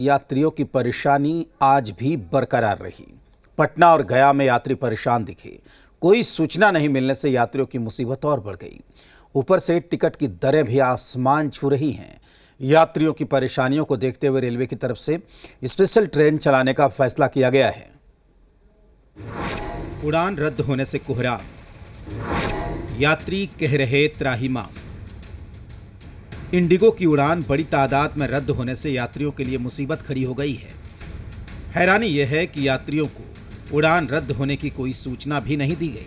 यात्रियों की परेशानी आज भी बरकरार रही। पटना और गया में यात्री परेशान दिखे। कोई सूचना नहीं मिलने से यात्रियों की मुसीबत और बढ़ गई। ऊपर से टिकट की दरें भी आसमान छू रही हैं। यात्रियों की परेशानियों को देखते हुए रेलवे की तरफ से स्पेशल ट्रेन चलाने का फैसला किया गया है। उड़ान रद्द होने से कोहराम, यात्री कह रहे त्राहिमाम। इंडिगो की उड़ान बड़ी तादाद में रद्द होने से यात्रियों के लिए मुसीबत खड़ी हो गई है। हैरानी यह है कि यात्रियों को उड़ान रद्द होने की कोई सूचना भी नहीं दी गई।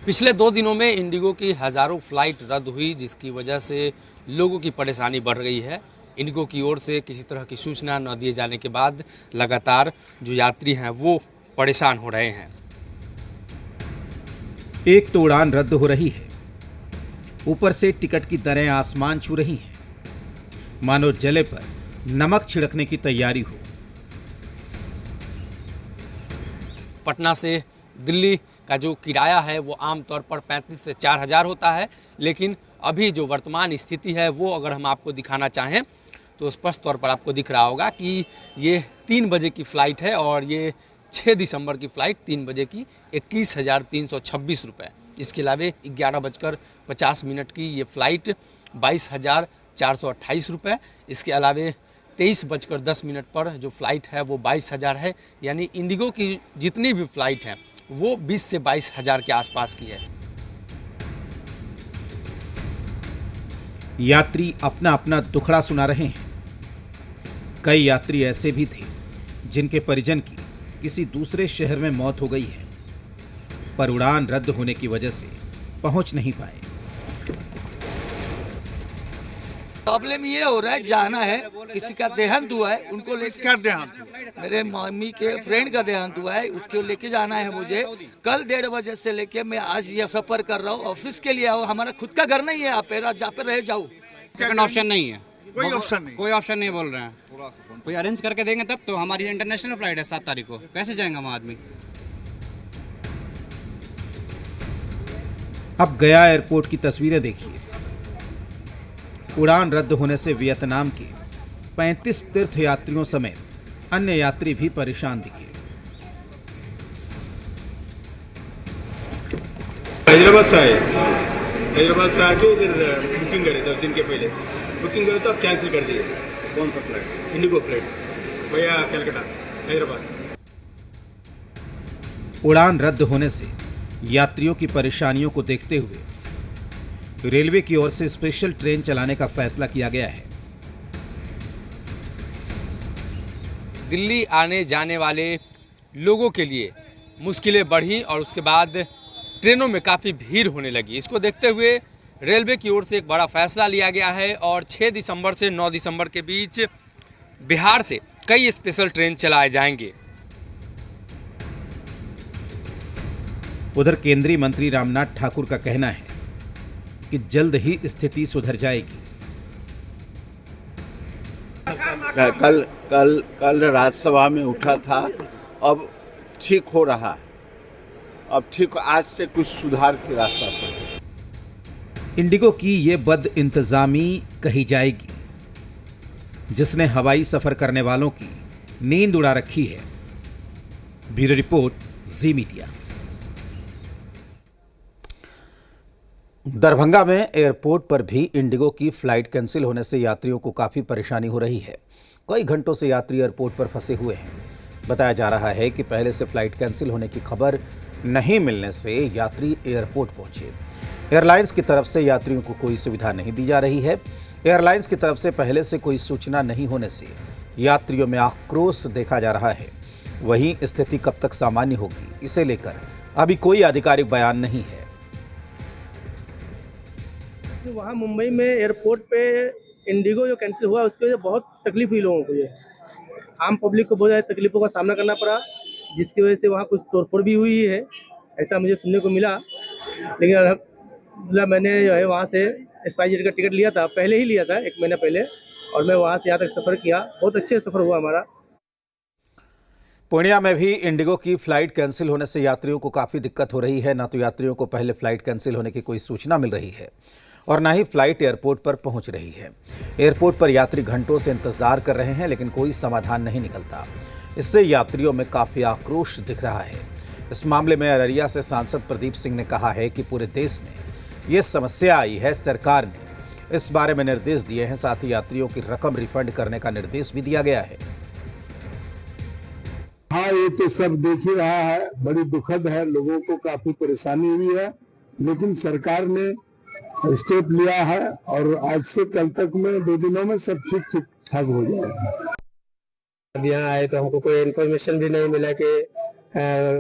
पिछले 2 दिनों में इंडिगो की हजारों फ्लाइट रद्द हुई, जिसकी वजह से लोगों की परेशानी बढ़ गई है। इंडिगो की ओर से किसी तरह की सूचना न दिए जाने के बाद लगातार जो यात्री हैं वो परेशान हो रहे हैं। एक तो उड़ान रद्द हो रही है, ऊपर से टिकट की दरें आसमान छू रही हैं। मानो जले पर नमक छिड़कने की तैयारी हो। पटना से दिल्ली का जो किराया है वो आमतौर पर 35 से 4,000 होता है, लेकिन अभी जो वर्तमान स्थिति है वो अगर हम आपको दिखाना चाहें तो स्पष्ट तौर पर आपको दिख रहा होगा कि ये 3 बजे की फ़्लाइट है और ये 6 दिसंबर की फ़्लाइट 3 बजे की 21,326 रुपये। इसके अलावा 11:50 की ये फ़्लाइट 22,428 रुपये। इसके अलावा 23:10 पर जो फ़्लाइट है वो 22,000 है। यानी इंडिगो की जितनी भी फ़्लाइट है वो 20 से 22,000 के आसपास की है। यात्री अपना अपना दुखड़ा सुना रहे हैं। कई यात्री ऐसे भी थे जिनके परिजन की किसी दूसरे शहर में मौत हो गई है, पर उड़ान रद्द होने की वजह से पहुंच नहीं पाए। प्रॉब्लम ये हो रहा है, जाना है, किसी का देहांत हुआ है, उनको लेकर देहांत, मेरे मम्मी के फ्रेंड का देहांत हुआ है, उसको लेके जाना है मुझे। कल 1:30 बजे से लेके मैं आज ये सफर कर रहा हूँ। ऑफिस के लिए आओ, हमारा खुद का घर नहीं है, आप जहाँ पे रह जाओ। सेकंड ऑप्शन नहीं है, कोई ऑप्शन नहीं, कोई ऑप्शन नहीं बोल रहे हैं। कोई अरेंज करके देंगे तब तो। हमारी इंटरनेशनल फ्लाइट है 7 तारीख को, कैसे जाएंगे हम आदमी। अब गया एयरपोर्ट की तस्वीरें देखिए। उड़ान रद्द होने से वियतनाम के 35 तीर्थयात्रियों समेत अन्य यात्री भी परेशान दिखे। हैदराबाद से आके इधर बुकिंग करे 10 दिन के पहले बुकिंग करे तो अब कैंसिल कर दिए। कौन सा फ्लाइट? इंडिगो फ्लाइट भैया कलकत्ता हैदराबाद। उड़ान रद्द होने से यात्रियों की परेशानियों को देखते हुए रेलवे की ओर से स्पेशल ट्रेन चलाने का फैसला किया गया है। दिल्ली आने जाने वाले लोगों के लिए मुश्किलें बढ़ी और उसके बाद ट्रेनों में काफ़ी भीड़ होने लगी। इसको देखते हुए रेलवे की ओर से एक बड़ा फैसला लिया गया है और 6 दिसंबर से 9 दिसंबर के बीच बिहार से कई स्पेशल ट्रेन चलाए जाएंगे। उधर केंद्रीय मंत्री रामनाथ ठाकुर का कहना है कि जल्द ही स्थिति सुधर जाएगी। कल राज्यसभा में उठा था, अब ठीक हो रहा, अब ठीक आज से कुछ सुधार की रास्ता पर। इंडिगो की ये बद इंतजामी कही जाएगी जिसने हवाई सफर करने वालों की नींद उड़ा रखी है। ब्यूरो रिपोर्ट, जी मीडिया। दरभंगा में एयरपोर्ट पर भी इंडिगो की फ्लाइट कैंसिल होने से यात्रियों को काफ़ी परेशानी हो रही है। कई घंटों से यात्री एयरपोर्ट पर फंसे हुए हैं। बताया जा रहा है कि पहले से फ्लाइट कैंसिल होने की खबर नहीं मिलने से यात्री एयरपोर्ट पहुंचे। एयरलाइंस की तरफ से यात्रियों को कोई सुविधा नहीं दी जा रही है। एयरलाइंस की तरफ से पहले से कोई सूचना नहीं होने से यात्रियों में आक्रोश देखा जा रहा है। वहीं स्थिति कब तक सामान्य होगी, इसे लेकर अभी कोई आधिकारिक बयान नहीं है। वहाँ मुंबई में एयरपोर्ट पे इंडिगो जो कैंसिल हुआ उसकी वजह से बहुत तकलीफ हुई लोगों को। ये आम पब्लिक को बहुत ज़्यादा तकलीफों का सामना करना पड़ा, जिसकी वजह से वहाँ कुछ तोड़फोड़ भी हुई है, ऐसा मुझे सुनने को मिला। लेकिन अल्हम्दुलिल्लाह मैंने जो है वहाँ से स्पाइसजेट का टिकट लिया था, पहले ही लिया था 1 महीना पहले, और मैं वहाँ से यहाँ तक सफ़र किया। बहुत अच्छे सफ़र हुआ हमारा। पूर्णिया में भी इंडिगो की फ्लाइट कैंसिल होने से यात्रियों को काफ़ी दिक्कत हो रही है। ना तो यात्रियों को पहले फ्लाइट कैंसिल होने की कोई सूचना मिल रही है और ना ही फ्लाइट एयरपोर्ट पर पहुंच रही है। एयरपोर्ट पर यात्री घंटों से इंतजार कर रहे हैं, लेकिन कोई समाधान नहीं निकलता। इससे यात्रियों में काफी आक्रोश दिख रहा है। इस मामले में अररिया से सांसद प्रदीप सिंह ने कहा है कि पूरे देश में ये समस्या आई है, सरकार ने इस बारे में निर्देश दिए हैं, साथ ही यात्रियों की रकम रिफंड करने का निर्देश भी दिया गया है। हाँ, ये तो सब देख ही रहा है, बड़ी दुखद है, लोगों को काफी परेशानी हुई है, लेकिन सरकार ने स्टेप लिया है और आज से कल तक में 2 दिनों में सब ठीक ठाक हो जाएगा। अब यहाँ आए तो हमको कोई इन्फॉर्मेशन भी नहीं मिला कि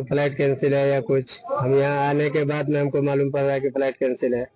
फ्लाइट कैंसिल है या कुछ। हम यहाँ आने के बाद में हमको मालूम पड़ रहा है कि फ्लाइट कैंसिल है।